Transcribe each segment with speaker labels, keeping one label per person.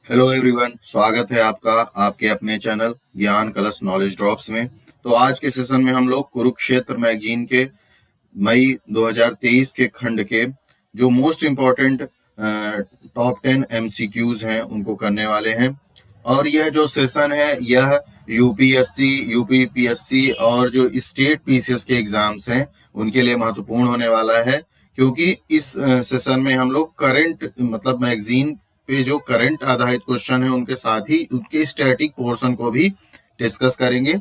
Speaker 1: Hello everyone, स्वागत है आपका आपके अपने चैनल ज्ञान कलश नॉलेज ड्रॉप्स में। तो आज के सेशन में हम लोग कुरुक्षेत्र मैगजीन के मई 2023 के खंड के जो मोस्ट इम्पोर्टेंट टॉप 10 एमसीक्यूज हैं उनको करने वाले हैं। और यह जो सेशन है यह यूपीएससी, यूपीपीएससी और जो स्टेट पीसीएस के एग्जाम्स हैं उनके लिए महत्वपूर्ण होने वाला है, क्योंकि इस सेशन में हम लोग करंट मतलब मैगजीन पे जो करंट आधारित क्वेश्चन है उनके साथ ही उनके स्टैटिक पोर्शन को भी डिस्कस करेंगे।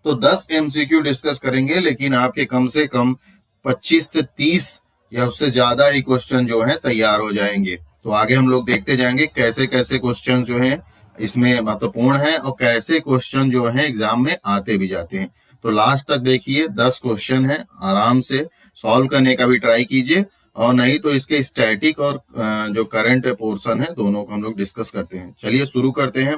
Speaker 1: तो 10 एमसीक्यू डिस्कस करेंगे, लेकिन आपके कम से कम 25 से 30 या उससे ज्यादा ही क्वेश्चन जो है तैयार हो जाएंगे। तो आगे हम लोग देखते जाएंगे कैसे कैसे क्वेश्चन जो हैं इसमें महत्वपूर्ण है और कैसे क्वेश्चन जो है एग्जाम में आते भी जाते हैं। तो लास्ट तक देखिए, 10 क्वेश्चन है, आराम से सॉल्व करने का भी ट्राई कीजिए, और नहीं तो इसके स्टैटिक और जो करंट पोर्शन है दोनों को हम लोग डिस्कस करते हैं। चलिए शुरू करते हैं।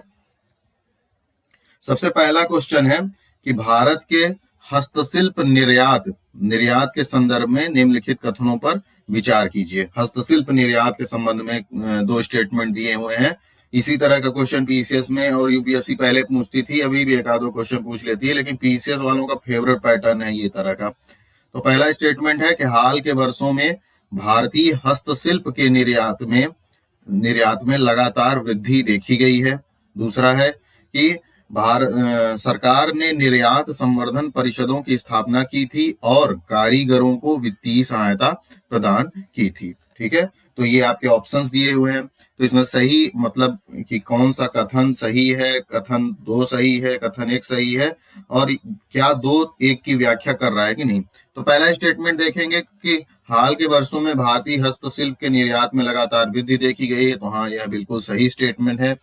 Speaker 1: सबसे पहला क्वेश्चन है कि भारत के हस्तशिल्प निर्यात के संदर्भ में निम्नलिखित कथनों पर विचार कीजिए। हस्तशिल्प निर्यात के संबंध में दो स्टेटमेंट दिए हुए हैं। इसी तरह का क्वेश्चन पीसीएस में और यूपीएससी पहले पूछती थी, अभी भी एक आधो क्वेश्चन पूछ लेती है, लेकिन पीसीएस वालों का फेवरेट पैटर्न है ये तरह का। तो पहला स्टेटमेंट है कि हाल के वर्षों में भारतीय हस्तशिल्प के निर्यात में लगातार वृद्धि देखी गई है। दूसरा है कि सरकार ने निर्यात संवर्धन परिषदों की स्थापना की थी और कारीगरों को वित्तीय सहायता प्रदान की थी। ठीक है, तो ये आपके ऑप्शंस दिए हुए हैं। तो इसमें सही मतलब कि कौन सा कथन सही है, कथन 2 सही है, कथन 1 सही है, और क्या 2 1 की व्याख्या कर रहा है कि नहीं। तो पहला स्टेटमेंट देखेंगे कि हाल के वर्षों में भारतीय हस्तशिल्प के निर्यात में लगातार वृद्धि देखी गई है। तो हाँ, यह बिल्कुल सही स्टेटमेंट है।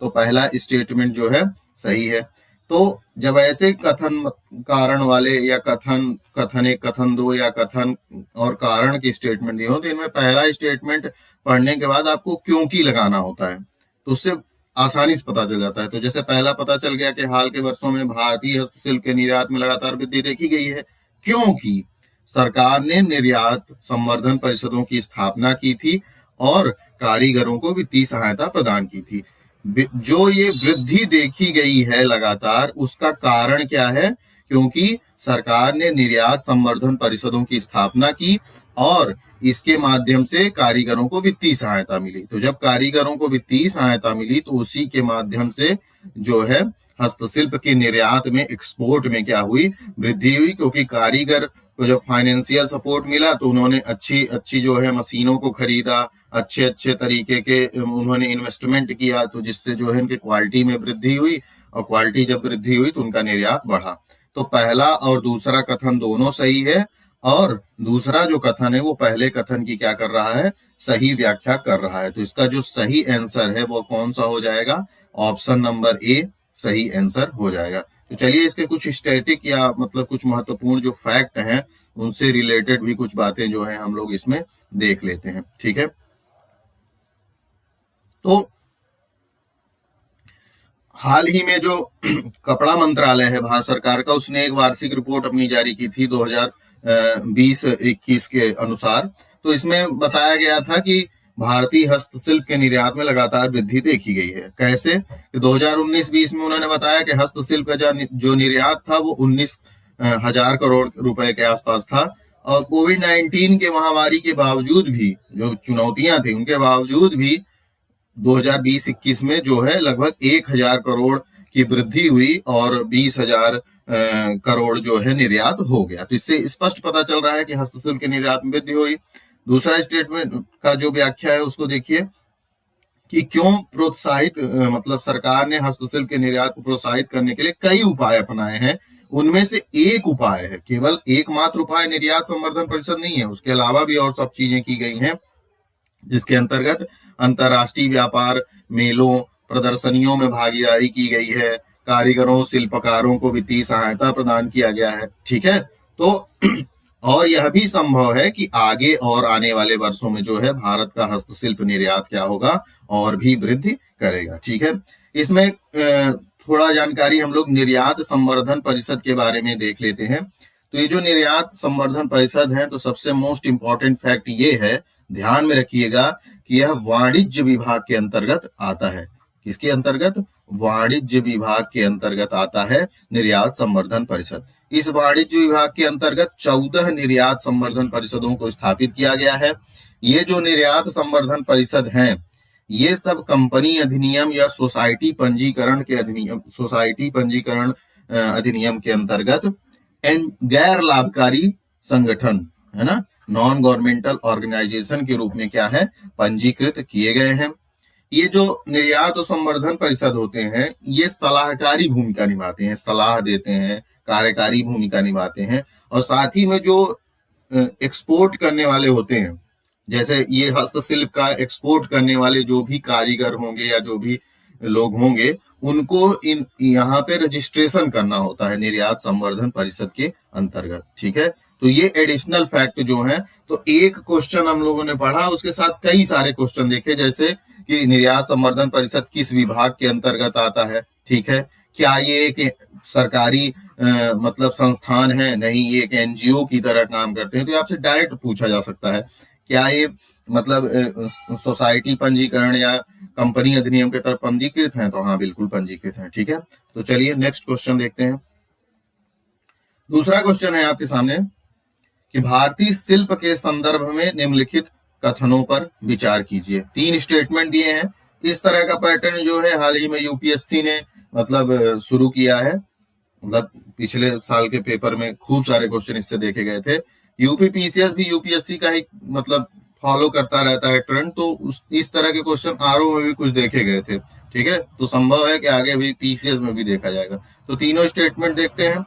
Speaker 1: तो पहला स्टेटमेंट जो है सही है। तो जब ऐसे कथन कारण वाले या कथन 1, कथन 2 या कथन और कारण की स्टेटमेंट दी हो, तो इनमें पहला स्टेटमेंट पढ़ने के बाद आपको क्योंकि लगाना होता है, तो उससे आसानी से पता चल जाता है। तो जैसे पहला पता चल गया कि हाल के वर्षों में भारतीय हस्तशिल्प के निर्यात में लगातार वृद्धि देखी गई है क्योंकि सरकार ने निर्यात संवर्धन परिषदों की स्थापना की थी और कारीगरों को वित्तीय सहायता प्रदान की थी। जो ये वृद्धि देखी गई है लगातार, उसका कारण क्या है? क्योंकि सरकार ने निर्यात संवर्धन परिषदों की स्थापना की और इसके माध्यम से कारीगरों को वित्तीय सहायता मिली। तो जब कारीगरों को वित्तीय सहायता मिली तो उसी के माध्यम से जो है हस्तशिल्प के निर्यात में, एक्सपोर्ट में क्या हुई? वृद्धि हुई, क्योंकि कारीगर को जब फाइनेंशियल सपोर्ट मिला तो उन्होंने अच्छी जो है मशीनों को खरीदा, अच्छे तरीके के उन्होंने इन्वेस्टमेंट किया, तो जिससे जो है उनकी क्वालिटी में वृद्धि हुई, और क्वालिटी जब वृद्धि हुई तो उनका निर्यात बढ़ा। तो पहला और दूसरा कथन दोनों सही है, और दूसरा जो कथन है वो पहले कथन की क्या कर रहा है? सही व्याख्या कर रहा है। तो इसका जो सही आंसर है वो कौन सा हो जाएगा? ऑप्शन नंबर ए सही आंसर हो जाएगा। तो चलिए इसके कुछ स्टैटिक या मतलब कुछ महत्वपूर्ण जो फैक्ट हैं उनसे रिलेटेड भी कुछ बातें जो है हम लोग इसमें देख लेते हैं। ठीक है, तो हाल ही में जो कपड़ा मंत्रालय है भारत सरकार का, उसने एक वार्षिक रिपोर्ट अपनी जारी की थी 2020-21 के अनुसार। तो इसमें बताया गया था कि भारतीय हस्तशिल्प के निर्यात में लगातार वृद्धि देखी गई है। कैसे? 2019-20 में उन्होंने बताया कि हस्तशिल्प का जो निर्यात था वो 19,000 करोड़ रुपए के आसपास था, और कोविड-19 के महामारी के बावजूद भी, जो चुनौतियां थी उनके बावजूद भी 2020-21 में जो है लगभग 1,000 करोड़ की वृद्धि हुई और 20,000 करोड़ जो है निर्यात हो गया। तो इससे स्पष्ट पता चल रहा है कि हस्तशिल्प के निर्यात में वृद्धि हुई। दूसरा स्टेटमेंट का जो व्याख्या है उसको देखिए कि क्यों प्रोत्साहित मतलब सरकार ने हस्तशिल्प के निर्यात को प्रोत्साहित करने के लिए कई उपाय अपनाए हैं। उनमें से एक उपाय है, केवल एकमात्र उपाय निर्यात संवर्धन परिषद नहीं है, उसके अलावा भी और सब चीजें की गई हैं, जिसके अंतर्गत अंतरराष्ट्रीय व्यापार मेलों, प्रदर्शनियों में भागीदारी की गई है, कारीगरों, शिल्पकारों को वित्तीय सहायता प्रदान किया गया है। ठीक है, तो और यह भी संभव है कि आगे और आने वाले वर्षों में जो है भारत का हस्तशिल्प निर्यात क्या होगा? और भी वृद्धि करेगा। ठीक है, इसमें थोड़ा जानकारी हम लोग निर्यात संवर्धन परिषद के बारे में देख लेते हैं। तो ये जो निर्यात संवर्धन परिषद है, तो सबसे मोस्ट इंपॉर्टेंट फैक्ट ये है, ध्यान में रखिएगा कि यह वाणिज्य विभाग के अंतर्गत आता है। किसके अंतर्गत? वाणिज्य विभाग के अंतर्गत आता है निर्यात संवर्धन परिषद। इस वाणिज्य विभाग के अंतर्गत 14 निर्यात संवर्धन परिषदों को स्थापित किया गया है। ये जो निर्यात संवर्धन परिषद हैं, ये सब कंपनी अधिनियम या सोसाइटी पंजीकरण अधिनियम के अंतर्गत गैर लाभकारी संगठन, है ना, नॉन गवर्नमेंटल ऑर्गेनाइजेशन के रूप में क्या है? पंजीकृत किए गए हैं। ये जो निर्यात और संवर्धन परिषद होते हैं, ये सलाहकारी भूमिका निभाते हैं, सलाह देते हैं, कार्यकारी भूमिका निभाते हैं, और साथ ही में जो एक्सपोर्ट करने वाले होते हैं, जैसे ये हस्तशिल्प का एक्सपोर्ट करने वाले जो भी कारीगर होंगे या जो भी लोग होंगे, उनको यहाँ पे रजिस्ट्रेशन करना होता है निर्यात संवर्धन परिषद के अंतर्गत। ठीक है, तो ये एडिशनल फैक्ट जो है, तो एक क्वेश्चन हम लोगों ने पढ़ा, उसके साथ कई सारे क्वेश्चन देखे, जैसे कि निर्यात संवर्धन परिषद किस विभाग के अंतर्गत आता है। ठीक है, क्या ये एक सरकारी मतलब संस्थान है? नहीं, ये एक एनजीओ की तरह काम करते हैं। तो आपसे डायरेक्ट पूछा जा सकता है, क्या ये मतलब सोसाइटी पंजीकरण या कंपनी अधिनियम के तहत पंजीकृत हैं? तो हाँ, बिल्कुल पंजीकृत हैं। ठीक है, तो चलिए नेक्स्ट क्वेश्चन देखते हैं। दूसरा क्वेश्चन है आपके सामने कि भारतीय शिल्प के संदर्भ में निम्नलिखित कथनों पर विचार कीजिए। 3 स्टेटमेंट दिए हैं। इस तरह का पैटर्न जो है हाल ही में यूपीएससी ने मतलब शुरू किया है। मतलब पिछले साल के पेपर में खूब सारे क्वेश्चन इससे देखे गए थे। यूपीपीसीएस भी यूपीएससी का ही मतलब फॉलो करता रहता है ट्रेंड, तो इस तरह के क्वेश्चन आरओ में भी कुछ देखे गए थे। ठीक है, तो संभव है कि आगे भी पीसीएस में भी देखा जाएगा। तो तीनों स्टेटमेंट देखते हैं।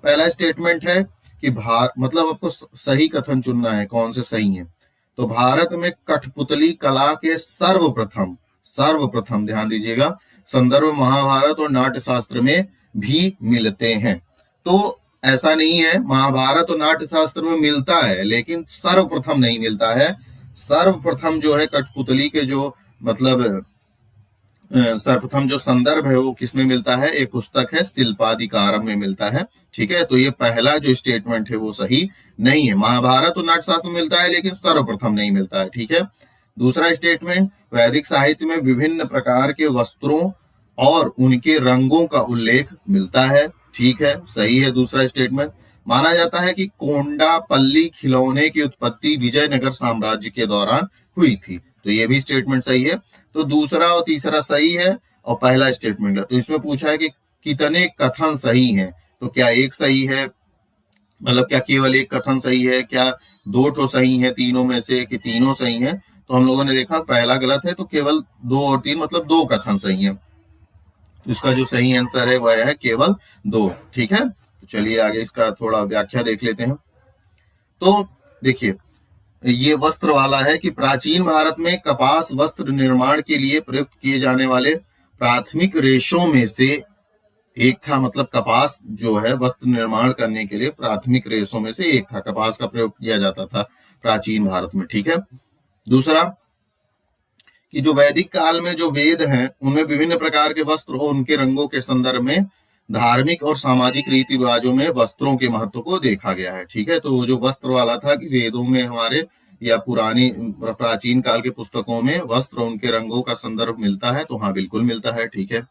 Speaker 1: पहला स्टेटमेंट है कि मतलब आपको सही कथन चुनना है, कौन से सही है। तो भारत में कठपुतली कला के सर्वप्रथम ध्यान दीजिएगा, संदर्भ महाभारत और नाट्य शास्त्र में भी मिलते हैं। तो ऐसा नहीं है, महाभारत और नाट्य शास्त्र में मिलता है, लेकिन सर्वप्रथम नहीं मिलता है। सर्वप्रथम जो है कठपुतली के जो मतलब सर्वप्रथम जो संदर्भ है वो किसमें मिलता है? एक पुस्तक है शिल्पाधिकारम में मिलता है। ठीक है, तो ये पहला जो स्टेटमेंट है वो सही नहीं है। महाभारत और नाट्य शास्त्र में मिलता है, लेकिन सर्वप्रथम नहीं मिलता है। ठीक है, दूसरा स्टेटमेंट, वैदिक साहित्य में विभिन्न प्रकार के वस्त्रों और उनके रंगों का उल्लेख मिलता है। ठीक है, सही है दूसरा स्टेटमेंट। माना जाता है कि कोंडापल्ली खिलौने की उत्पत्ति विजयनगर साम्राज्य के दौरान हुई थी। तो ये भी स्टेटमेंट सही है। तो दूसरा और तीसरा सही है और पहला स्टेटमेंट है। तो इसमें पूछा है कि कितने कथन सही हैं? तो क्या एक सही है, मतलब क्या केवल एक कथन सही है, क्या 2 तो सही है तीनों में से, कि तीनों सही है? तो हम लोगों ने देखा पहला गलत है, तो केवल 2 और 3 मतलब 2 कथन सही है। इसका जो सही आंसर है वह है केवल 2। ठीक है, तो चलिए आगे इसका थोड़ा व्याख्या देख लेते हैं। तो देखिए, ये वस्त्र वाला है कि प्राचीन भारत में कपास वस्त्र निर्माण के लिए प्रयुक्त किए जाने वाले प्राथमिक रेशों में से एक था। मतलब कपास जो है वस्त्र निर्माण करने के लिए प्राथमिक रेशों में से एक था, कपास का प्रयोग किया जाता था प्राचीन भारत में। ठीक है, दूसरा कि जो वैदिक काल में जो वेद हैं उनमें विभिन्न प्रकार के वस्त्र और उनके रंगों के संदर्भ में धार्मिक और सामाजिक रीति रिवाजों में वस्त्रों के महत्व को देखा गया है। ठीक है, तो जो वस्त्र वाला था कि वेदों में हमारे या पुरानी प्राचीन काल के पुस्तकों में वस्त्र उनके रंगों का संदर्भ मिलता है, तो हाँ बिल्कुल मिलता है। ठीक है,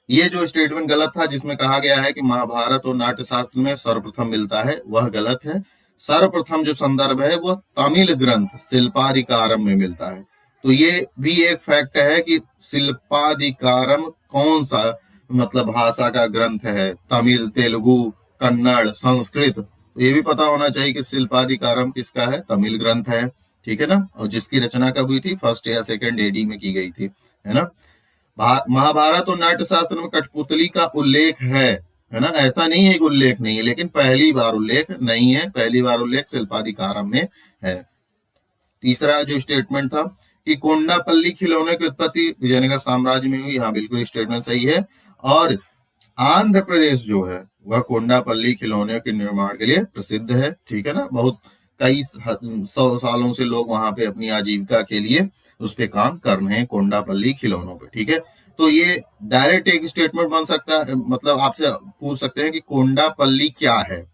Speaker 1: ये जो स्टेटमेंट गलत था जिसमें कहा गया है कि महाभारत और नाट्य शास्त्र में सर्वप्रथम मिलता है, वह गलत है। सर्वप्रथम जो संदर्भ है वह तमिल ग्रंथ शिल्पाधिकारम में मिलता है। तो ये भी एक फैक्ट है कि शिल्पाधिकारम कौन सा मतलब भाषा का ग्रंथ है, तमिल, तेलुगु, कन्नड़, संस्कृत। तो ये भी पता होना चाहिए कि शिल्पाधिकारम किसका है, तमिल ग्रंथ है। ठीक है ना, और जिसकी रचना कब हुई थी? 1st या 2nd AD में की गई थी, है ना। महाभारत और नाट्य शास्त्र में कठपुतली का उल्लेख है ना, ऐसा नहीं है कि उल्लेख नहीं है, लेकिन पहली बार उल्लेख नहीं है, पहली बार उल्लेख शिल्पाधिकारम में है। तीसरा जो स्टेटमेंट था कि कोंडापल्ली खिलौने की उत्पत्ति विजयनगर साम्राज्य में हुई, हाँ बिल्कुल स्टेटमेंट सही है। और आंध्र प्रदेश जो है वह कोंडापल्ली खिलौने के निर्माण के लिए प्रसिद्ध है। ठीक है ना, बहुत कई 100 सालों से लोग वहां पे अपनी आजीविका के लिए उस पे काम कर रहे हैं, कोंडापल्ली खिलौनों पे। ठीक है, तो ये डायरेक्ट एक स्टेटमेंट बन सकता है, मतलब आपसे पूछ सकते हैं कि कोंडापल्ली क्या है।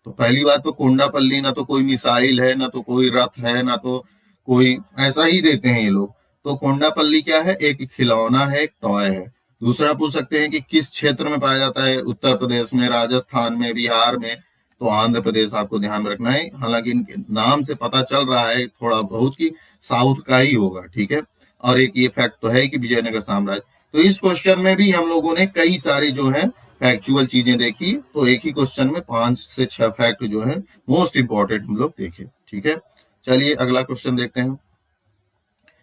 Speaker 1: तो पहली बात तो कोंडापल्ली ना तो कोई मिसाइल है, ना तो कोई रथ है, ना तो कोई, ऐसा ही देते हैं ये लोग। तो कोंडापल्ली क्या है, एक खिलौना है, एक टॉय है। दूसरा पूछ सकते हैं कि किस क्षेत्र में पाया जाता है, उत्तर प्रदेश में, राजस्थान में, बिहार में, तो आंध्र प्रदेश आपको ध्यान में रखना है। हालांकि इनके नाम से पता चल रहा है थोड़ा बहुत कि साउथ का ही होगा, ठीक है। और एक ये फैक्ट तो है कि विजयनगर साम्राज्य। तो इस क्वेश्चन में भी हम लोगों ने कई सारी जो है फैक्चुअल चीजें देखी, तो एक ही क्वेश्चन में 5 से 6 फैक्ट जो है मोस्ट इंपॉर्टेंट हम लोग देखे, ठीक है। चलिए अगला क्वेश्चन देखते हैं।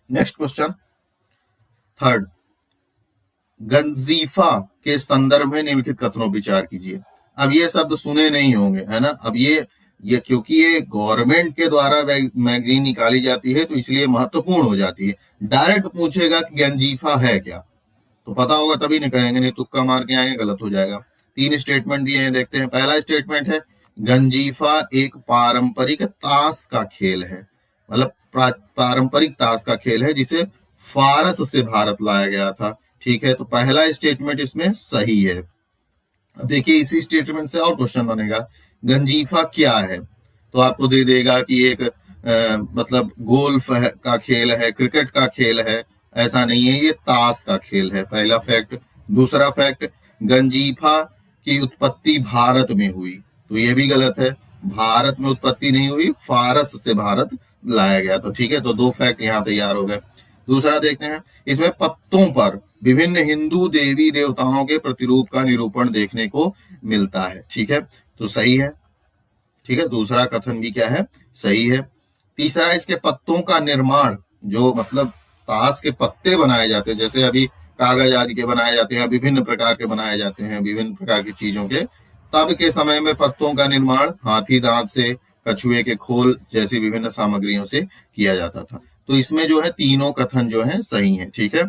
Speaker 1: नेक्स्ट क्वेश्चन थर्ड, गंजीफा के संदर्भ में निम्नलिखित कथनों पर विचार कीजिए। अब ये शब्द सुने नहीं होंगे, है ना। अब ये क्योंकि ये गवर्नमेंट के द्वारा मैगजीन निकाली जाती है तो इसलिए महत्वपूर्ण हो जाती है। डायरेक्ट पूछेगा कि गंजीफा है क्या, तो पता होगा तभी नहीं करेंगे, नहीं तुक्का मार के आएंगे गलत हो जाएगा। 3 स्टेटमेंट दिए हैं, देखते हैं। पहला स्टेटमेंट है, गंजीफा एक पारंपरिक ताश का खेल है, मतलब पारंपरिक ताश का खेल है जिसे फारस से भारत लाया गया था, ठीक है। तो पहला स्टेटमेंट इसमें सही है। देखिए इसी स्टेटमेंट से और क्वेश्चन बनेगा, गंजीफा क्या है, तो आपको दे देगा कि एक मतलब गोल्फ का खेल है, क्रिकेट का खेल है, ऐसा नहीं है, ये ताश का खेल है, पहला फैक्ट। दूसरा फैक्ट, गंजीफा की उत्पत्ति भारत में हुई, तो ये भी गलत है, भारत में उत्पत्ति नहीं हुई, फारस से भारत लाया गया, तो ठीक है। तो 2 फैक्ट यहाँ तैयार हो गए। दूसरा देखते हैं, इसमें पत्तों पर विभिन्न हिंदू देवी देवताओं के प्रतिरूप का निरूपण देखने को मिलता है, ठीक है, तो सही है, ठीक है। दूसरा कथन भी क्या है, सही है। तीसरा, इसके पत्तों का निर्माण, जो मतलब ताश के पत्ते बनाए जाते हैं, जैसे अभी कागज आदि के बनाए जाते हैं, विभिन्न प्रकार के बनाए जाते हैं, विभिन्न प्रकार की चीजों के, तब के समय में पत्तों का निर्माण हाथी दांत से, कछुए के खोल जैसी विभिन्न सामग्रियों से किया जाता था। तो इसमें जो है तीनों कथन जो है सही है, ठीक है।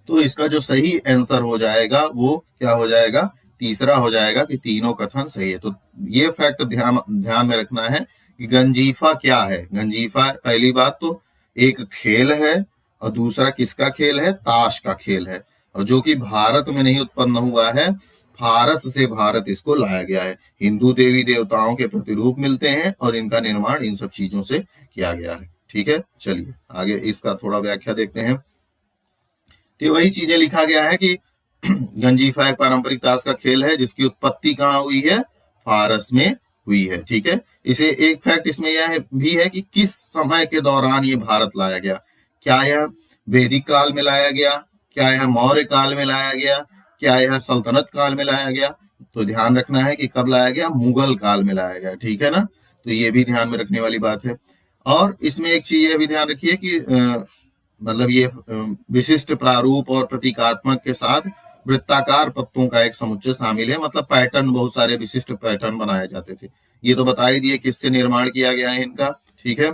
Speaker 1: तो इसका जो सही आंसर हो जाएगा वो क्या हो जाएगा, तीसरा हो जाएगा कि तीनों कथन सही है। तो ये फैक्ट ध्यान में रखना है कि गंजीफा क्या है। गंजीफा पहली बात तो एक खेल है, और दूसरा किसका खेल है, ताश का खेल है, और जो कि भारत में नहीं उत्पन्न हुआ है, फारस से भारत इसको लाया गया है। हिंदू देवी देवताओं के प्रतिरूप मिलते हैं और इनका निर्माण इन सब चीजों से किया गया है, ठीक है। चलिए आगे इसका थोड़ा व्याख्या देखते हैं। तो वही चीजें लिखा गया है कि गंजीफा एक पारंपरिक ताश का खेल है जिसकी उत्पत्ति कहाँ हुई है, फारस में हुई है, ठीक है। इसे एक फैक्ट इसमें यह भी है कि किस समय के दौरान ये भारत लाया गया, क्या यह वैदिक काल में लाया गया, क्या यह मौर्य काल में लाया गया, क्या यह सल्तनत काल में लाया गया। तो ध्यान रखना है कि कब लाया गया, मुगल काल में लाया गया, ठीक है ना। तो ये भी ध्यान में रखने वाली बात है। और इसमें एक चीज यह भी ध्यान रखिए कि मतलब ये विशिष्ट प्रारूप और प्रतीकात्मक के साथ वृत्ताकार पत्तों का एक समुच्चय शामिल है, मतलब पैटर्न, बहुत सारे विशिष्ट पैटर्न बनाए जाते थे। ये तो बता ही दिए किससे निर्माण किया गया है इनका, ठीक है।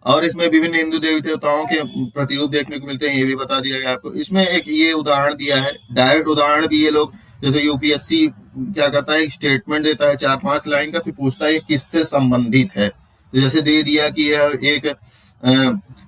Speaker 1: और इसमें विभिन्न हिंदू देवी देवताओं के प्रतिरूप देखने को मिलते हैं, ये भी बता दिया गया आपको। इसमें एक ये उदाहरण दिया है, डायरेक्ट उदाहरण भी ये लोग, जैसे यूपीएससी क्या करता है, स्टेटमेंट देता है 4-5 लाइन का, फिर पूछता है किससे संबंधित है। तो जैसे दे दिया कि यह एक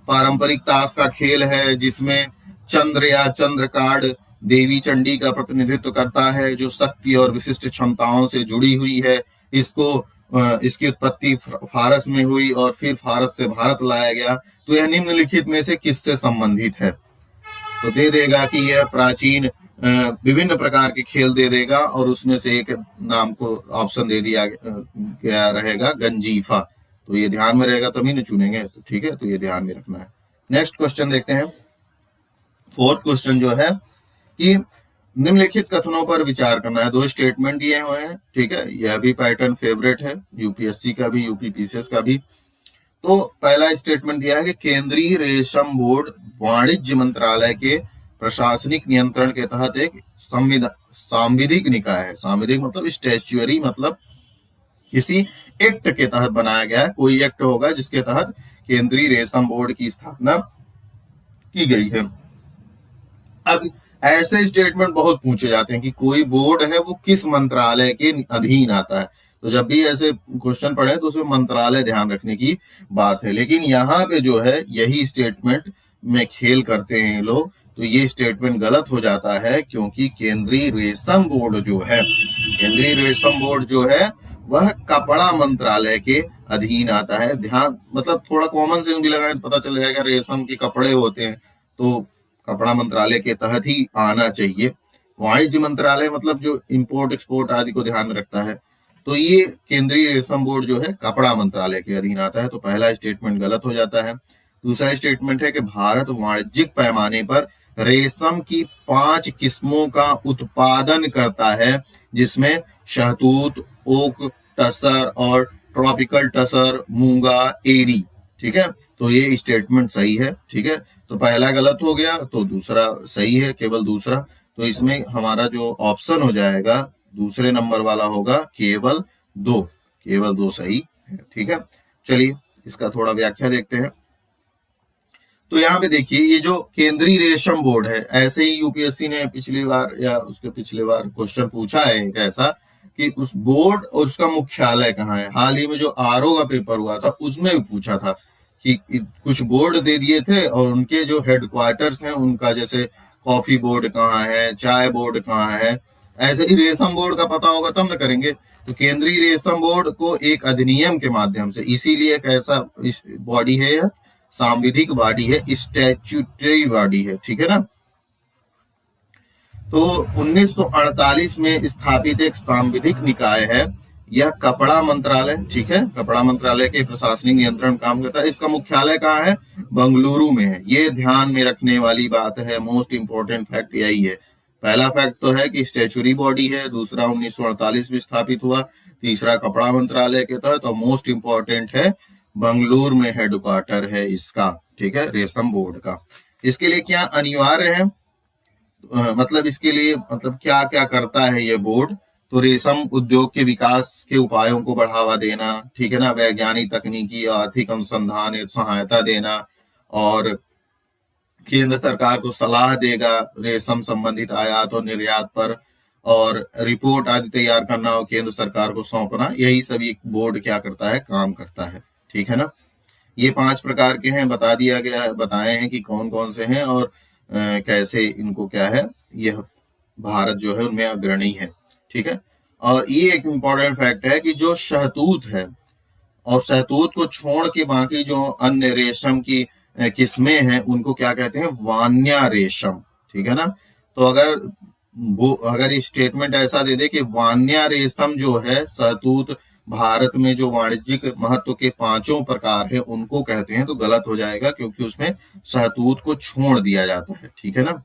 Speaker 1: पारंपरिक ताश का खेल है जिसमें चंद्र या चंद्रकाड़ देवी चंडी का प्रतिनिधित्व करता है, जो शक्ति और विशिष्ट क्षमताओं से जुड़ी हुई है। इसकी उत्पत्ति फारस में हुई और फिर फारस से भारत लाया गया। तो यह निम्नलिखित में से किससे संबंधित है, तो दे देगा कि यह प्राचीन विभिन्न प्रकार के खेल दे देगा, और उसमें से एक नाम को ऑप्शन दे दिया गया रहेगा, गंजीफा। तो ये ध्यान में रहेगा तभी नहीं चुनेंगे, तो ठीक है, तो ये ध्यान में रखना है। नेक्स्ट क्वेश्चन देखते हैं। 4th क्वेश्चन जो है कि निम्नलिखित कथनों पर विचार करना है। 2 स्टेटमेंट दिए हुए हैं, ठीक है। यह भी पैटर्न फेवरेट है यूपीएससी का भी, यूपीपीसीएस का भी। तो पहला स्टेटमेंट दिया है कि केंद्रीय रेशम बोर्ड वाणिज्य मंत्रालय के प्रशासनिक नियंत्रण के तहत एक सांविधिक निकाय है। सांविधिक मतलब स्टैच्यूअरी, मतलब किसी एक्ट के तहत बनाया गया है। कोई एक्ट होगा जिसके तहत केंद्रीय रेशम बोर्ड की स्थापना की गई है। अब ऐसे स्टेटमेंट बहुत पूछे जाते हैं कि कोई बोर्ड है वो किस मंत्रालय के अधीन आता है। तो जब भी ऐसे क्वेश्चन पढ़े तो उसमें मंत्रालय ध्यान रखने की बात है। लेकिन यहाँ पे जो है यही स्टेटमेंट में खेल करते हैं लोग, तो ये स्टेटमेंट गलत हो जाता है, क्योंकि केंद्रीय रेशम बोर्ड जो है, केंद्रीय रेशम बोर्ड जो है वह कपड़ा मंत्रालय के अधीन आता है। ध्यान, मतलब थोड़ा कॉमन सेंस भी लगाएं तो पता चल जाएगा, रेशम के कपड़े होते हैं तो कपड़ा मंत्रालय के तहत ही आना चाहिए। वाणिज्य मंत्रालय मतलब जो इंपोर्ट एक्सपोर्ट आदि को ध्यान में रखता है, तो ये केंद्रीय रेशम बोर्ड जो है कपड़ा मंत्रालय के अधीन आता है। तो पहला स्टेटमेंट गलत हो जाता है। दूसरा स्टेटमेंट है कि भारत वाणिज्यिक पैमाने पर रेशम की 5 किस्मों का उत्पादन करता है, जिसमें शहतूत, ओक, टसर और ट्रॉपिकल टसर, मूंगा, एरी। ठीक है, तो ये स्टेटमेंट सही है। ठीक है, तो पहला गलत हो गया तो दूसरा सही है, केवल दूसरा। तो इसमें हमारा जो ऑप्शन हो जाएगा दूसरे नंबर वाला होगा केवल 2, केवल 2 सही है। ठीक है, चलिए इसका थोड़ा व्याख्या देखते हैं। तो यहाँ पे देखिए, ये जो केंद्रीय रेशम बोर्ड है, ऐसे ही यूपीएससी ने पिछली बार या उसके पिछले बार क्वेश्चन पूछा है एक ऐसा कि उस बोर्ड और उसका मुख्यालय कहाँ है। हाल ही में जो आरओ का पेपर हुआ था उसमें भी पूछा था कि कुछ बोर्ड दे दिए थे और उनके जो हेडक्वार्टर्स हैं उनका, जैसे कॉफी बोर्ड कहाँ है, चाय बोर्ड कहाँ है, ऐसे ही रेशम बोर्ड का पता होगा तब न करेंगे। तो केंद्रीय रेशम बोर्ड को एक अधिनियम के माध्यम से, इसीलिए एक ऐसा बॉडी है, सांविधिक बॉडी है, स्टैट्यूटरी बॉडी है। ठीक है ना, तो 1948 में स्थापित एक सांविधिक निकाय है यह कपड़ा मंत्रालय। ठीक है, कपड़ा मंत्रालय के प्रशासनिक नियंत्रण काम करता है। इसका मुख्यालय कहाँ है? बंगलुरु में है। ये ध्यान में रखने वाली बात है, मोस्ट इंपोर्टेंट फैक्ट यही है। पहला फैक्ट तो है कि स्टैच्यूटरी बॉडी है, दूसरा 1948 में स्थापित हुआ, तीसरा कपड़ा मंत्रालय के तहत, और मोस्ट इंपोर्टेंट है बंगलुरु में हेडक्वार्टर है इसका। ठीक है, रेशम बोर्ड का। इसके लिए क्या अनिवार्य है, मतलब इसके लिए मतलब क्या क्या करता है ये बोर्ड? तो रेशम उद्योग के विकास के उपायों को बढ़ावा देना, ठीक है ना, वैज्ञानिक, तकनीकी, आर्थिक अनुसंधान सहायता देना, और केंद्र सरकार को सलाह देगा रेशम संबंधित आयात और निर्यात पर, और रिपोर्ट आदि तैयार करना और केंद्र सरकार को सौंपना। यही सभी बोर्ड क्या करता है, काम करता है। ठीक है ना, ये 5 प्रकार के हैं, बता दिया गया है, बताए हैं कि कौन कौन से हैं और कैसे इनको क्या है, यह भारत जो है उनमें अग्रणी है। ठीक है, और ये एक इम्पॉर्टेंट फैक्ट है कि जो शहतूत है और शहतूत को छोड़ के बाकी जो अन्य रेशम की किस्में हैं उनको क्या कहते हैं, वान्या रेशम। ठीक है ना, तो अगर ये स्टेटमेंट ऐसा दे दे कि वान्या रेशम जो है शहतूत भारत में जो वाणिज्यिक महत्व के 5 प्रकार है उनको कहते हैं, तो गलत हो जाएगा, क्योंकि उसमें शहतूत को छोड़ दिया जाता है। ठीक है ना,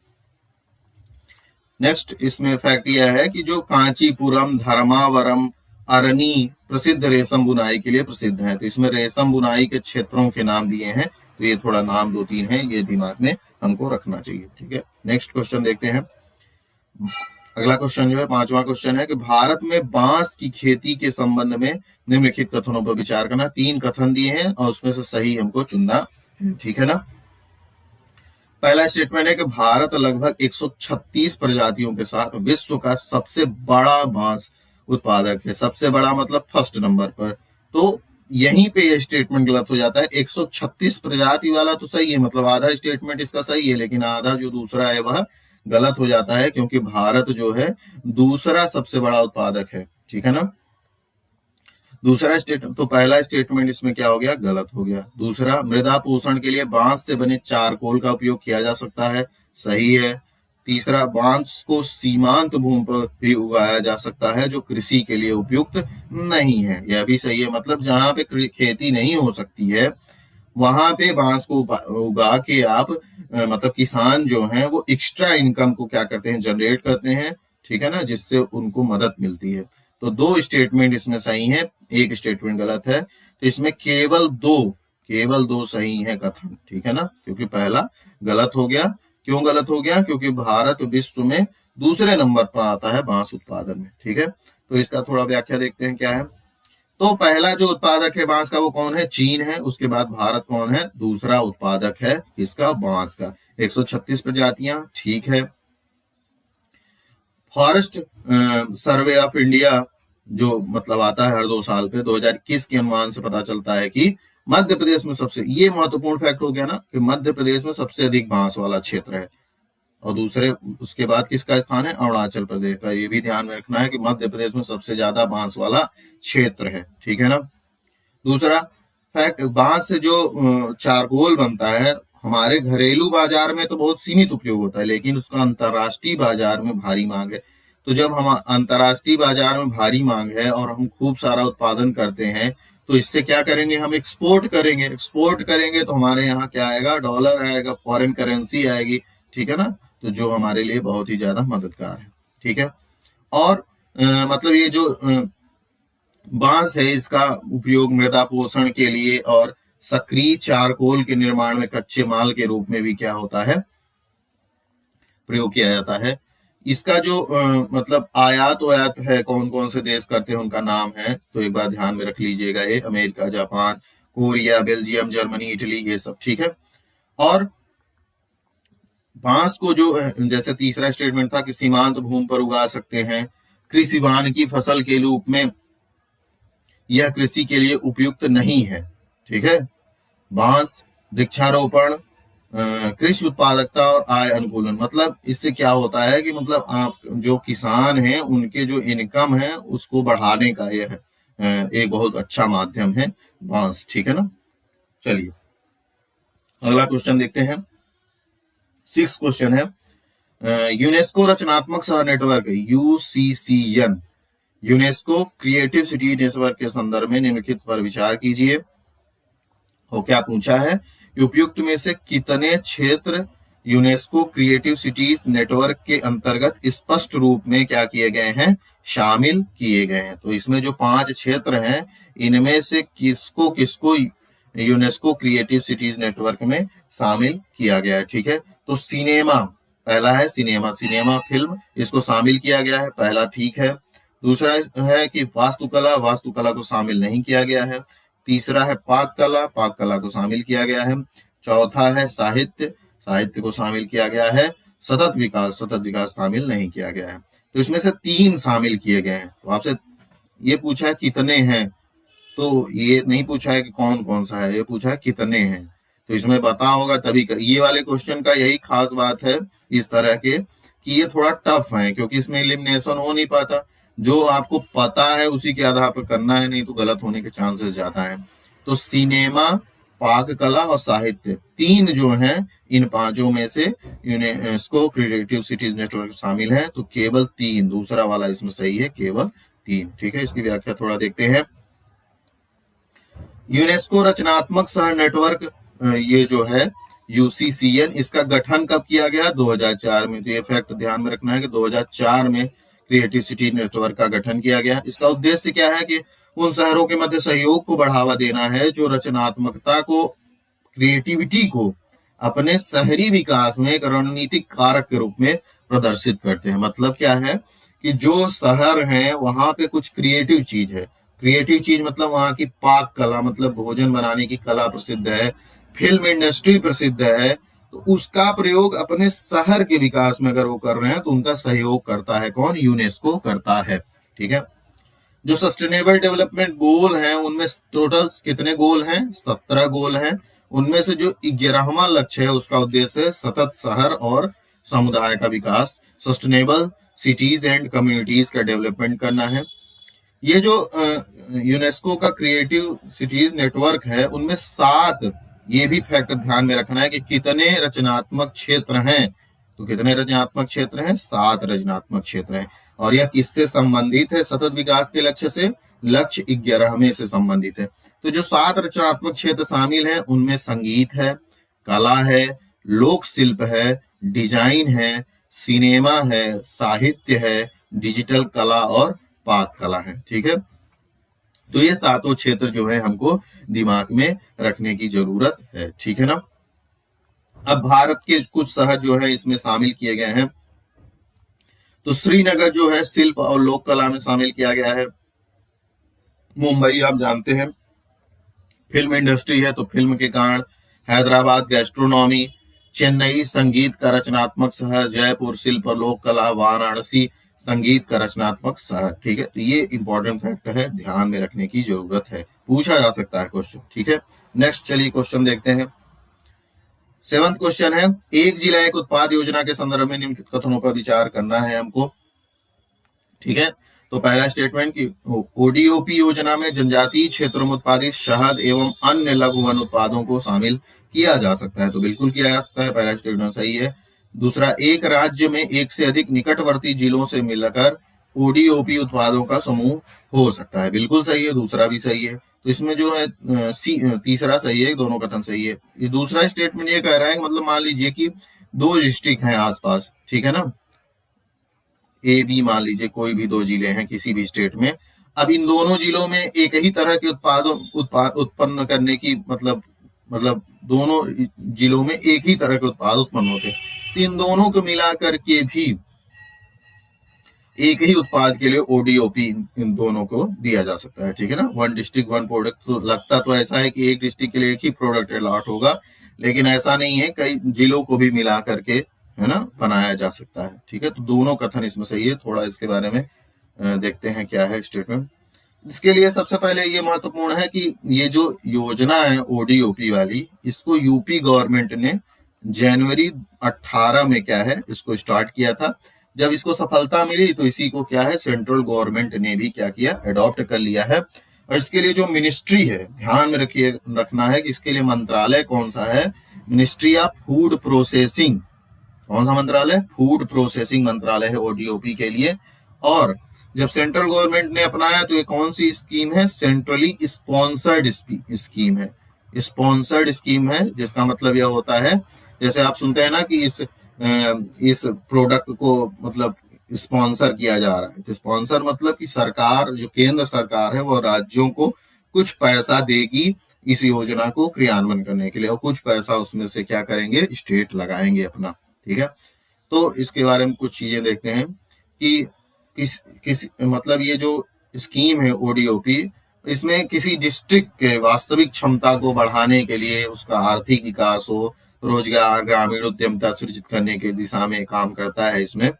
Speaker 1: नेक्स्ट इसमें फैक्ट यह है कि जो कांचीपुरम, धर्मावरम, अरनी प्रसिद्ध रेशम बुनाई के लिए प्रसिद्ध है। तो इसमें रेशम बुनाई के क्षेत्रों के नाम दिए हैं, तो ये थोड़ा नाम 2-3 है, ये दिमाग में हमको रखना चाहिए। ठीक है, नेक्स्ट क्वेश्चन देखते हैं। अगला क्वेश्चन जो है 5वां क्वेश्चन है कि भारत में बांस की खेती के संबंध में निम्नलिखित कथनों पर विचार करना। 3 कथन दिए हैं और उसमें से सही हमको चुनना है। ठीक है ना, पहला स्टेटमेंट है कि भारत लगभग 136 प्रजातियों के साथ विश्व का सबसे बड़ा बांस उत्पादक है। सबसे बड़ा मतलब फर्स्ट नंबर पर, तो यहीं पे ये स्टेटमेंट गलत हो जाता है। 136 प्रजाति वाला तो सही है, मतलब आधा स्टेटमेंट इसका सही है, लेकिन आधा जो दूसरा है वह गलत हो जाता है, क्योंकि भारत जो है दूसरा सबसे बड़ा उत्पादक है। ठीक है ना, दूसरा स्टेटमेंट, तो पहला स्टेटमेंट इसमें क्या हो गया, गलत हो गया। दूसरा, मृदा पोषण के लिए बांस से बने चारकोल का उपयोग किया जा सकता है, सही है। तीसरा, बांस को सीमांत भूमि पर भी उगाया जा सकता है जो कृषि के लिए उपयुक्त नहीं है, यह भी सही है। मतलब जहां पे खेती नहीं हो सकती है वहां पे बांस को उगा के आप मतलब किसान जो हैं वो एक्स्ट्रा इनकम को क्या करते हैं, जनरेट करते हैं। ठीक है ना, जिससे उनको मदद मिलती है। तो 2 स्टेटमेंट इसमें सही है, 1 स्टेटमेंट गलत है। तो इसमें केवल दो सही है कथन। ठीक है ना, क्योंकि पहला गलत हो गया। क्यों गलत हो गया? क्योंकि भारत विश्व में दूसरे नंबर पर आता है बांस उत्पादन में। ठीक है, तो इसका थोड़ा व्याख्या देखते हैं क्या है। तो पहला जो उत्पादक है बांस का वो कौन है, चीन है। उसके बाद भारत कौन है, दूसरा उत्पादक है इसका बांस का। 136 प्रजातियां, ठीक है। फॉरेस्ट सर्वे ऑफ इंडिया जो मतलब आता है हर 2 साल पे, 2021 के अनुमान से पता चलता है कि मध्य प्रदेश में सबसे, ये महत्वपूर्ण फैक्ट हो गया ना कि मध्य प्रदेश में सबसे अधिक बांस वाला क्षेत्र है। और दूसरे उसके बाद किसका स्थान है, अरुणाचल प्रदेश का। ये भी ध्यान में रखना है कि मध्य प्रदेश में सबसे ज्यादा बांस वाला क्षेत्र है, ठीक है ना। दूसरा फैक्ट, बांस से जो चारकोल बनता है हमारे घरेलू बाजार में तो बहुत सीमित उपयोग होता है, लेकिन उसका अंतरराष्ट्रीय बाजार में भारी मांग है। तो जब हम अंतरराष्ट्रीय बाजार में भारी मांग है और हम खूब सारा उत्पादन करते हैं, तो इससे क्या करेंगे, हम एक्सपोर्ट करेंगे। एक्सपोर्ट करेंगे तो हमारे यहाँ क्या आएगा, डॉलर आएगा, फॉरेन करेंसी आएगी, ठीक है ना। तो जो हमारे लिए बहुत ही ज्यादा मददगार है, ठीक है। और मतलब ये जो बांस है इसका उपयोग मृदा पोषण के लिए और सक्रिय चारकोल के निर्माण में कच्चे माल के रूप में भी क्या होता है, प्रयोग किया जाता है। इसका जो मतलब आयात वायात है, कौन कौन से देश करते हैं उनका नाम है, तो एक बार ध्यान में रख लीजिएगा, ये America, Japan, Korea, Belgium, Germany, Italy, ये सब, ठीक है। और बांस को जो जैसे तीसरा स्टेटमेंट था कि सीमांत भूमि पर उगा सकते हैं, कृषि वानिकी फसल के रूप में यह कृषि के लिए उपयुक्त नहीं है, ठीक है। बांस वृक्षारोपण, कृषि उत्पादकता और आय अनुकूलन, मतलब इससे क्या होता है कि मतलब आप जो किसान हैं उनके जो इनकम है उसको बढ़ाने का यह एक बहुत अच्छा माध्यम है बांस, ठीक है ना। चलिए अगला क्वेश्चन देखते हैं। 6 क्वेश्चन है, यूनेस्को रचनात्मक शहर network UCCN, UNESCO creative city network के संदर्भ में निम्नलिखित पर विचार कीजिए। और क्या पूछा है, उपयुक्त में से कितने क्षेत्र यूनेस्को क्रिएटिव सिटीज नेटवर्क के अंतर्गत स्पष्ट रूप में क्या किए गए हैं, शामिल किए गए हैं। तो इसमें जो 5 क्षेत्र हैं इनमें से किसको किसको यूनेस्को क्रिएटिव सिटीज नेटवर्क में शामिल किया गया है, ठीक है। तो सिनेमा पहला है, सिनेमा फिल्म, इसको शामिल किया गया है, पहला ठीक है। दूसरा है कि वास्तुकला को शामिल नहीं किया गया है। तीसरा है पाक कला को शामिल किया गया है। चौथा है साहित्य को शामिल किया गया है। सतत विकास शामिल नहीं किया गया है। तो इसमें से 3 शामिल किए गए हैं। तो आपसे ये पूछा है कितने हैं, तो ये नहीं पूछा है कि कौन कौन सा है, ये पूछा है कितने हैं। तो इसमें पता होगा तभी ये वाले क्वेश्चन का यही खास बात है इस तरह के कि ये थोड़ा टफ है, क्योंकि इसमें एलिमिनेशन हो नहीं पाता। जो आपको पता है उसी के आधार पर करना है, नहीं तो गलत होने के चांसेस ज्यादा है। तो सिनेमा, पाक कला और साहित्य 3 जो हैं, इन 5 में से यूनेस्को क्रिएटिव सिटीज नेटवर्क शामिल है। तो केवल 3, दूसरा वाला इसमें सही है, केवल 3, ठीक है। इसकी व्याख्या थोड़ा देखते हैं। यूनेस्को रचनात्मक शहर नेटवर्क ये जो है UCCN, इसका गठन कब किया गया, 2004 में। तो ये फैक्ट ध्यान में रखना है कि 2004 में क्रिएटिव सिटी नेटवर्क का गठन किया गया। इसका उद्देश्य क्या है कि उन शहरों के मध्य सहयोग को बढ़ावा देना है जो रचनात्मकता को, क्रिएटिविटी को अपने शहरी विकास में एक रणनीतिक कारक के रूप में प्रदर्शित करते हैं। मतलब क्या है कि जो शहर हैं वहां पे कुछ क्रिएटिव चीज है। क्रिएटिव चीज मतलब वहां की पाक कला, मतलब भोजन बनाने की कला प्रसिद्ध है, फिल्म इंडस्ट्री प्रसिद्ध है। तो उसका प्रयोग अपने शहर के विकास में अगर वो कर रहे हैं तो उनका सहयोग करता है कौन, यूनेस्को करता है, ठीक है। जो सस्टेनेबल डेवलपमेंट गोल हैं उनमें टोटल कितने गोल हैं, 17 गोल हैं। उनमें से जो 11वां लक्ष्य है उसका उद्देश्य है सतत शहर और समुदाय का विकास, सस्टेनेबल सिटीज एंड कम्युनिटीज का डेवलपमेंट करना है। ये जो यूनेस्को का क्रिएटिव सिटीज नेटवर्क है उनमें 7, ये भी फैक्ट ध्यान में रखना है कि कितने रचनात्मक क्षेत्र हैं। तो कितने रचनात्मक क्षेत्र हैं, 7 रचनात्मक क्षेत्र हैं। और यह किससे संबंधित है, सतत विकास के लक्ष्य से, लक्ष्य 11वें से संबंधित है। तो जो 7 रचनात्मक क्षेत्र शामिल हैं उनमें संगीत है, कला है, लोक शिल्प है, डिजाइन है, सिनेमा है, साहित्य है, डिजिटल कला और पाक कला है, ठीक है। तो ये 7 क्षेत्र जो है हमको दिमाग में रखने की जरूरत है, ठीक है ना। अब भारत के कुछ शहर जो है इसमें शामिल किए गए हैं। तो श्रीनगर जो है शिल्प और लोक कला में शामिल किया गया है। मुंबई आप जानते हैं फिल्म इंडस्ट्री है, तो फिल्म के कारण। हैदराबाद गैस्ट्रोनॉमी, चेन्नई संगीत का रचनात्मक शहर, जयपुर शिल्प और लोक कला, वाराणसी संगीत का रचनात्मक शहर, ठीक है। तो ये इंपॉर्टेंट फैक्ट है, ध्यान में रखने की जरूरत है, पूछा जा सकता है क्वेश्चन, ठीक है। नेक्स्ट चलिए क्वेश्चन देखते हैं। 7वां क्वेश्चन है, एक जिला एक उत्पाद योजना के संदर्भ में निम्नलिखित कथनों पर विचार करना है हमको। ठीक है, तो पहला स्टेटमेंट कि ओडीओपी योजना में जनजातीय क्षेत्रों में उत्पादित शहद एवं अन्य लघु वन उत्पादों को शामिल किया जा सकता है, तो बिल्कुल किया जा सकता है, पहला स्टेटमेंट सही है। दूसरा, एक राज्य में एक से अधिक निकटवर्ती जिलों से मिलकर ओडीओपी उत्पादों का समूह हो सकता है, बिल्कुल सही है, दूसरा भी सही है। तो इसमें जो है तीसरा सही है, दोनों कथन सही है। ये दूसरा स्टेटमेंट ये कह रहा है, मतलब मान लीजिए कि दो डिस्ट्रिक्ट हैं आसपास, ठीक है ना, ए बी मान लीजिए कोई भी दो जिले हैं किसी भी स्टेट में। अब इन दोनों जिलों में एक ही तरह के उत्पन्न करने की मतलब दोनों जिलों में एक ही तरह के उत्पाद उत्पन्न होते हैं, तो इन दोनों को मिलाकर के भी एक ही उत्पाद के लिए ओडीओपी इन दोनों को दिया जा सकता है। ठीक है ना, वन डिस्ट्रिक्ट वन प्रोडक्ट, तो लगता तो ऐसा है कि एक डिस्ट्रिक्ट के लिए एक ही प्रोडक्ट अलॉट होगा, लेकिन ऐसा नहीं है, कई जिलों को भी मिला करके है ना बनाया जा सकता है। ठीक है, तो दोनों कथन इसमें सही है। थोड़ा इसके बारे में देखते हैं क्या है स्टेटमेंट। इसके लिए सबसे पहले ये महत्वपूर्ण है कि ये जो योजना है ओडीओपी वाली, इसको यूपी गवर्नमेंट ने जनवरी 18 में क्या है इसको स्टार्ट किया था। जब इसको सफलता मिली तो इसी को क्या है सेंट्रल गवर्नमेंट ने भी क्या किया, अडॉप्ट कर लिया है। और इसके लिए जो मिनिस्ट्री है, ध्यान में रखना है कि इसके लिए मंत्रालय कौन सा है, मिनिस्ट्री ऑफ फूड प्रोसेसिंग। कौन सा मंत्रालय? फूड प्रोसेसिंग मंत्रालय है ओडीओपी के लिए। और जब सेंट्रल गवर्नमेंट ने अपनाया तो ये कौन सी स्कीम है, सेंट्रली स्पॉन्सर्ड स्कीम है, स्पॉन्सर्ड स्कीम है, जिसका मतलब यह होता है, जैसे आप सुनते हैं ना कि इस प्रोडक्ट को मतलब स्पॉन्सर किया जा रहा है, तो स्पॉन्सर मतलब कि सरकार, जो केंद्र सरकार है वो राज्यों को कुछ पैसा देगी इस योजना को क्रियान्वयन करने के लिए, और कुछ पैसा उसमें से क्या करेंगे, स्टेट लगाएंगे अपना। ठीक है, तो इसके बारे में कुछ चीजें देखते हैं कि किस मतलब ये जो स्कीम है ओडीओपी, इसमें किसी डिस्ट्रिक्ट के वास्तविक क्षमता को बढ़ाने के लिए, उसका आर्थिक विकास हो, रोजगार, ग्रामीण उद्यमिता सृजित करने के दिशा में काम करता है इसमें।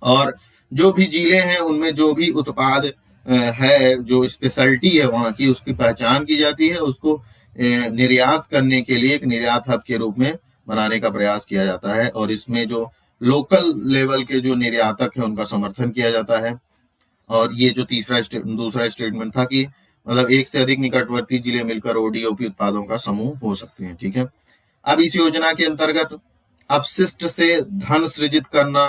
Speaker 1: और जो भी जिले हैं उनमें जो भी उत्पाद है, जो स्पेशलिटी है वहां की, उसकी पहचान की जाती है, उसको निर्यात करने के लिए एक निर्यात हब के रूप में बनाने का प्रयास किया जाता है। और इसमें जो लोकल लेवल के जो निर्यातक है उनका समर्थन किया जाता है। और ये जो दूसरा स्टेटमेंट था कि मतलब एक से अधिक निकटवर्ती जिले मिलकर ओडीओपी उत्पादों का समूह हो सकते हैं। ठीक है, अब इस योजना के अंतर्गत अपशिष्ट से धन सृजित करना,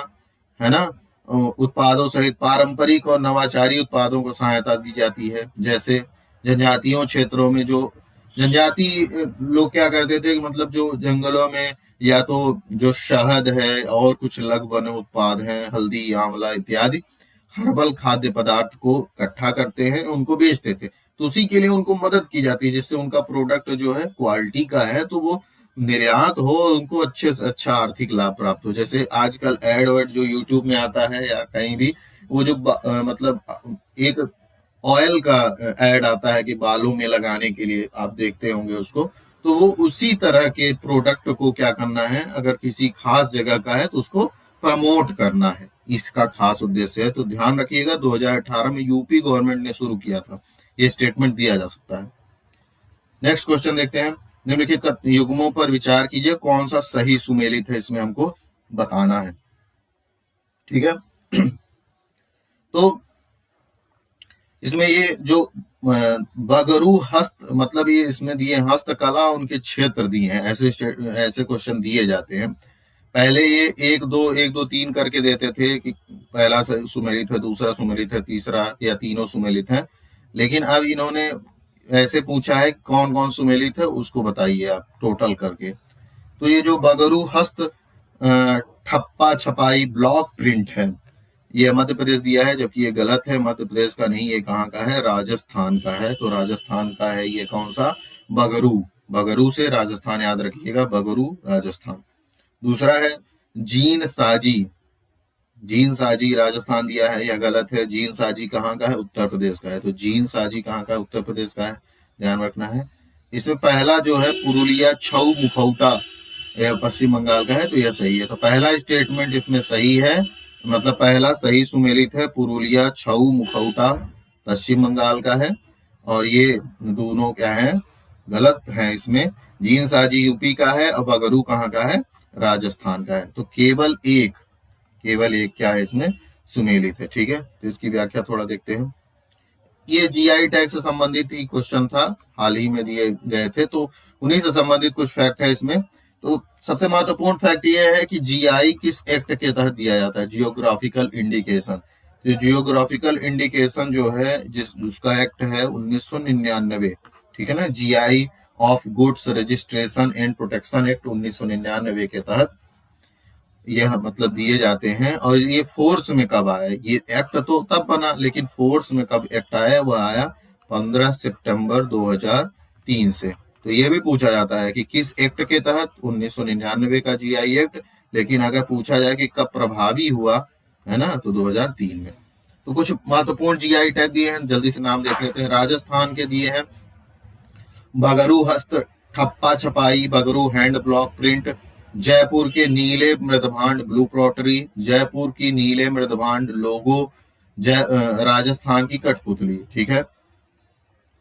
Speaker 1: है ना, उत्पादों सहित पारंपरिक और नवाचारी उत्पादों को सहायता दी जाती है। जैसे जनजातीय क्षेत्रों में जो जनजाति लोग क्या करते थे, मतलब जो जंगलों में या तो जो शहद है और कुछ लघु वन उत्पाद हैं, हल्दी, आंवला इत्यादि हर्बल खाद्य पदार्थ को इकट्ठा करते हैं, उनको बेचते थे, तो उसी के लिए उनको मदद की जाती है, जिससे उनका प्रोडक्ट जो है क्वालिटी का है, तो वो निर्यात हो, उनको अच्छे से अच्छा आर्थिक लाभ प्राप्त हो। जैसे आजकल एड वेड जो यूट्यूब में आता है या कहीं भी, वो जो मतलब एक ऑयल का एड आता है कि बालों में लगाने के लिए, आप देखते होंगे उसको, तो वो उसी तरह के प्रोडक्ट को क्या करना है, अगर किसी खास जगह का है तो उसको प्रमोट करना है, इसका खास उद्देश्य है। तो ध्यान रखिएगा 2018 में यूपी गवर्नमेंट ने शुरू किया था, ये स्टेटमेंट दिया जा सकता है। नेक्स्ट क्वेश्चन देखते हैं, निम्नलिखित युग्मों पर विचार कीजिए, कौन सा सही सुमेलित है, इसमें हमको बताना है। ठीक है, तो इसमें ये जो बगरू हस्त, मतलब ये इसमें दिए हस्तकला, उनके क्षेत्र दिए हैं, ऐसे क्वेश्चन दिए जाते हैं। पहले ये 1 2 3 करके देते थे कि पहला सुमेलित है, दूसरा सुमेलित है, तीसरा या तीनों सुमेलित है, लेकिन अब इन्होंने ऐसे पूछा है कौन कौन सुमेलित है, उसको बताइए आप टोटल करके। तो ये जो बगरू हस्त ठप्पा छपाई ब्लॉक प्रिंट है, ये मध्य प्रदेश दिया है, जबकि ये गलत है, मध्य प्रदेश का नहीं, ये कहाँ का है, राजस्थान का है। तो राजस्थान का है ये कौन सा, बगरू, बगरू से राजस्थान याद रखिएगा, बगरू राजस्थान। दूसरा है जीन साजी, जीन साजी राजस्थान दिया है, यह गलत है। जीन साजी कहाँ का है, उत्तर प्रदेश का है, तो जीन साजी कहाँ का है, उत्तर प्रदेश का है, ध्यान रखना है। इसमें पहला जो है पुरुलिया छऊ मुखौटा, यह पश्चिम बंगाल का है, तो यह सही है। तो पहला स्टेटमेंट इसमें सही है, मतलब पहला सही सुमेलित है, पुरुलिया छऊ मुखौटा पश्चिम बंगाल का है। और ये दोनों क्या है, गलत है इसमें। जीनसाजी यूपी का है और बगरू कहाँ का है, राजस्थान का है। तो केवल एक क्या है इसमें, सुमेलित है। ठीक है, तो इसकी व्याख्या थोड़ा देखते हैं। ये जीआई टैग से संबंधित ही क्वेश्चन था, हाल ही में दिए गए थे, तो उन्हीं से संबंधित कुछ फैक्ट है इसमें। तो सबसे महत्वपूर्ण फैक्ट ये है कि जीआई किस एक्ट के तहत दिया जाता है, जियोग्राफिकल इंडिकेशन। तो जियोग्राफिकल इंडिकेशन जो है, उसका एक्ट है 1999। ठीक है ना, GI of goods registration and protection act 1999 के तहत यह मतलब दिए जाते हैं। और ये फोर्स में कब आया, ये एक्ट तो तब बना, लेकिन फोर्स में कब एक्ट आया, वह आया 15 सितंबर 2003 से। तो ये भी पूछा जाता है कि किस एक्ट के तहत, 1999 का जीआई एक्ट। लेकिन अगर पूछा जाए कि कब प्रभावी हुआ, है ना, तो 2003 में। तो कुछ महत्वपूर्ण जीआई टैग दिए हैं, जल्दी से नाम देख लेते हैं। राजस्थान के दिए हैं बगरू हस्त ठप्पा छपाई, Bagru hand block print, Jaipur के नीले मृदभांड ब्लू पॉटरी, जयपुर की नीले मृदभांड लोगो, राजस्थान की कठपुतली। ठीक है,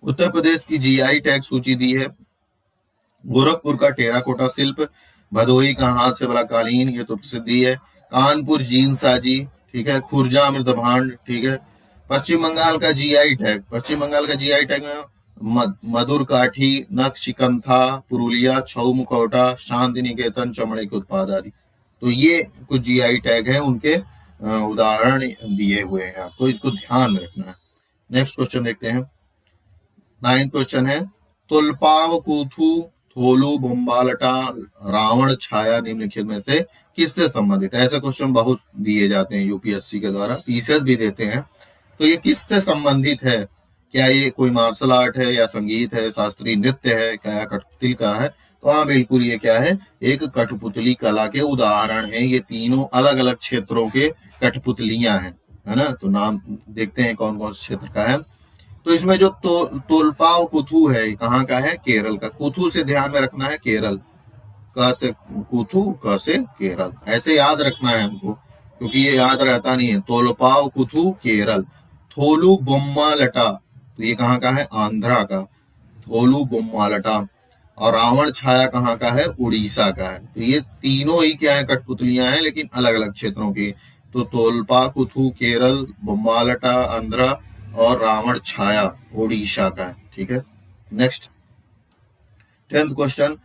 Speaker 1: उत्तर प्रदेश की जीआई टैग सूची दी है। गोरखपुर का टेराकोटा शिल्प, भदोही का हाथ से बना कालीन, ये तो प्रसिद्धि है। कानपुर जीन साजी, ठीक है। खुर्जा मृदभांड, ठीक है। पश्चिम बंगाल का जीआई टैग, पश्चिम बंगाल का जीआई टैग में मधुर काठी, नक्शिकंथा, पुरुलिया, छऊ मुखौटा, शांति निकेतन चमड़े के उत्पाद आदि। तो ये कुछ जीआई टैग है, उनके उदाहरण दिए हुए हैं, आपको इनको ध्यान में रखना है। नेक्स्ट क्वेश्चन देखते हैं। 9th क्वेश्चन है, तुलपाव कूथू थोलू बोम्बालटा रावण छाया निम्नलिखित में से किससे संबंधित है। ऐसे क्वेश्चन बहुत दिए जाते हैं यूपीएससी के द्वारा, पीसीएस भी देते हैं। तो ये किससे संबंधित है, क्या ये कोई मार्शल आर्ट है या संगीत है, शास्त्रीय नृत्य है, क्या कठपुतली का है। तो हाँ बिल्कुल, ये क्या है, एक कठपुतली कला के उदाहरण है। ये तीनों अलग अलग क्षेत्रों के कठपुतलियां हैं, है ना। तो नाम देखते हैं कौन कौन से क्षेत्र का है। तो इसमें जो तोलपाव कुथू है, कहाँ का है, केरल का। कुथू से ध्यान में रखना है, केरल का से कुथू, का से केरल, ऐसे याद रखना है हमको, क्योंकि ये याद रहता नहीं है। तोलपाव कुथू केरल। थोलू बोम्मा लटा, तो ये कहाँ का है, आंध्रा का, थोलू बोम्मा लटा। और रावण छाया कहाँ का है, उड़ीसा का है। तो ये तीनों ही क्या है, कठपुतलियां हैं, लेकिन अलग अलग क्षेत्रों की। तो तोलपा कुथू केरल, बोम्बालटा आंध्रा, और रावण छाया ओडिशा का है। ठीक है, नेक्स्ट 10th क्वेश्चन,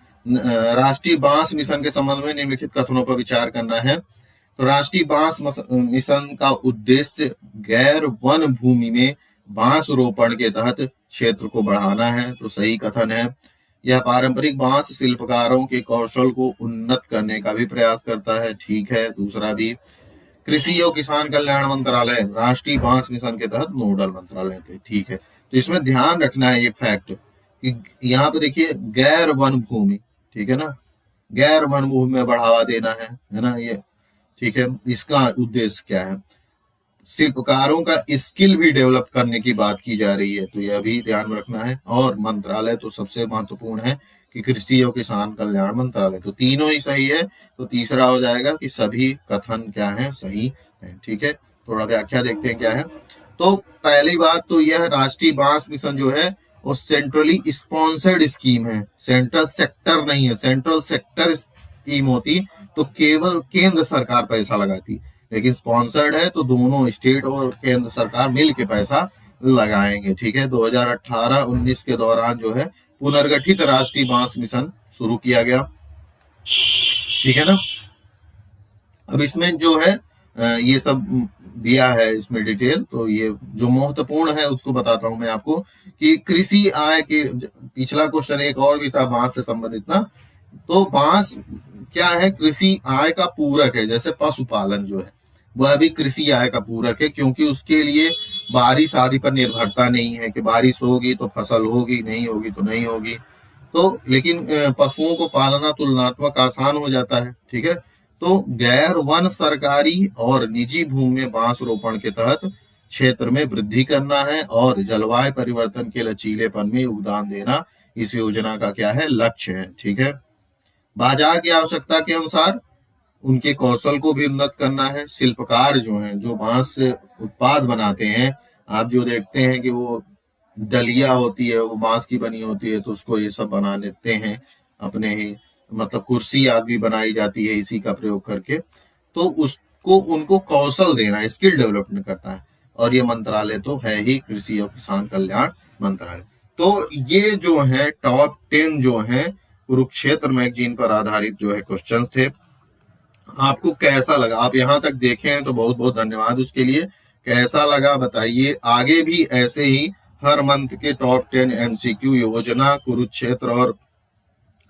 Speaker 1: राष्ट्रीय बांस मिशन के संबंध में निम्नलिखित कथनों पर विचार करना है। तो राष्ट्रीय बांस मिशन का उद्देश्य गैर वन भूमि में बांस रोपण के तहत क्षेत्र को बढ़ाना है। तो सही कथन है। यह पारंपरिक बांस शिल्पकारों के कौशल को उन्नत करने का भी प्रयास करता है। ठीक है, दूसरा भी। कृषि और किसान कल्याण मंत्रालय राष्ट्रीय बांस मिशन के तहत नोडल मंत्रालय थे। ठीक है, तो इसमें ध्यान रखना है ये फैक्ट कि यहाँ पे देखिए गैर वन भूमि, ठीक है ना, गैर वन भूमि में बढ़ावा देना है ना ये। ठीक है, इसका उद्देश्य क्या है, शिल्पकारों का स्किल भी डेवलप करने की बात की जा रही है, तो यह भी ध्यान में रखना है। और मंत्रालय तो सबसे महत्वपूर्ण है कि कृषि और किसान कल्याण मंत्रालय, तो तीनों ही सही है। तो तीसरा हो जाएगा कि सभी कथन क्या है, सही है। ठीक है, थोड़ा व्याख्या देखते हैं क्या है। तो पहली बात तो यह राष्ट्रीय बांस मिशन जो है वो सेंट्रली स्पॉन्सर्ड स्कीम है, सेंट्रल सेक्टर नहीं है। सेंट्रल सेक्टर स्कीम होती तो केवल केंद्र सरकार पैसा लगाती, लेकिन स्पॉन्सर्ड है तो दोनों स्टेट और केंद्र सरकार मिल के पैसा लगाएंगे। ठीक है, 2018-19 के दौरान जो है पुनर्गठित राष्ट्रीय बांस मिशन शुरू किया गया। ठीक है ना। अब इसमें जो है ये सब दिया है इसमें डिटेल, तो ये जो महत्वपूर्ण है उसको बताता हूं मैं आपको कि कृषि आय के, पिछला क्वेश्चन एक और भी था बांस से संबंधित ना, तो बांस क्या है, कृषि आय का पूरक है। जैसे पशुपालन जो है वह भी कृषि आय का पूरक है, क्योंकि उसके लिए बारिश आदि पर निर्भरता नहीं है कि बारिश होगी तो फसल होगी, नहीं होगी तो नहीं होगी। तो लेकिन पशुओं को पालना तुलनात्मक आसान हो जाता है। ठीक है, तो गैर वन सरकारी और निजी भूमि में बांस रोपण के तहत क्षेत्र में वृद्धि करना है और जलवायु परिवर्तन के लचीलेपन में योगदान देना इस योजना का क्या है, लक्ष्य है। ठीक है, बाजार की आवश्यकता के अनुसार उनके कौशल को भी उन्नत करना है। शिल्पकार जो हैं, जो बांस से उत्पाद बनाते हैं, आप जो देखते हैं कि वो डलिया होती है वो बांस की बनी होती है, तो उसको ये सब बना लेते हैं अपने ही, मतलब कुर्सी आदि भी बनाई जाती है इसी का प्रयोग करके। तो उसको उनको कौशल देना, स्किल डेवलपमेंट करता है। और ये मंत्रालय तो है ही कृषि और किसान कल्याण मंत्रालय। तो ये जो है टॉप 10 जो है कुरुक्षेत्र मैगजीन पर आधारित जो है क्वेश्चंस थे। आपको कैसा लगा? आप यहाँ तक देखे हैं तो बहुत बहुत धन्यवाद उसके लिए। कैसा लगा बताइए। आगे भी ऐसे ही हर मंथ के टॉप 10 एमसीक्यू योजना, कुरुक्षेत्र और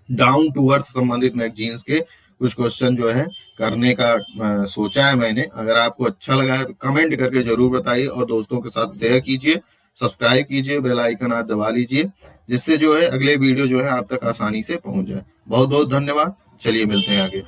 Speaker 1: डाउन टू अर्थ संबंधित मैगजीन्स के कुछ क्वेश्चन जो है करने का सोचा है मैंने। अगर आपको अच्छा लगा है तो कमेंट करके जरूर बताइए और दोस्तों के साथ शेयर कीजिए, सब्सक्राइब कीजिए, बेल आइकन आप दबा लीजिए, जिससे जो है अगले वीडियो जो है आप तक आसानी से पहुंच जाए। बहुत बहुत धन्यवाद। चलिए मिलते हैं आगे।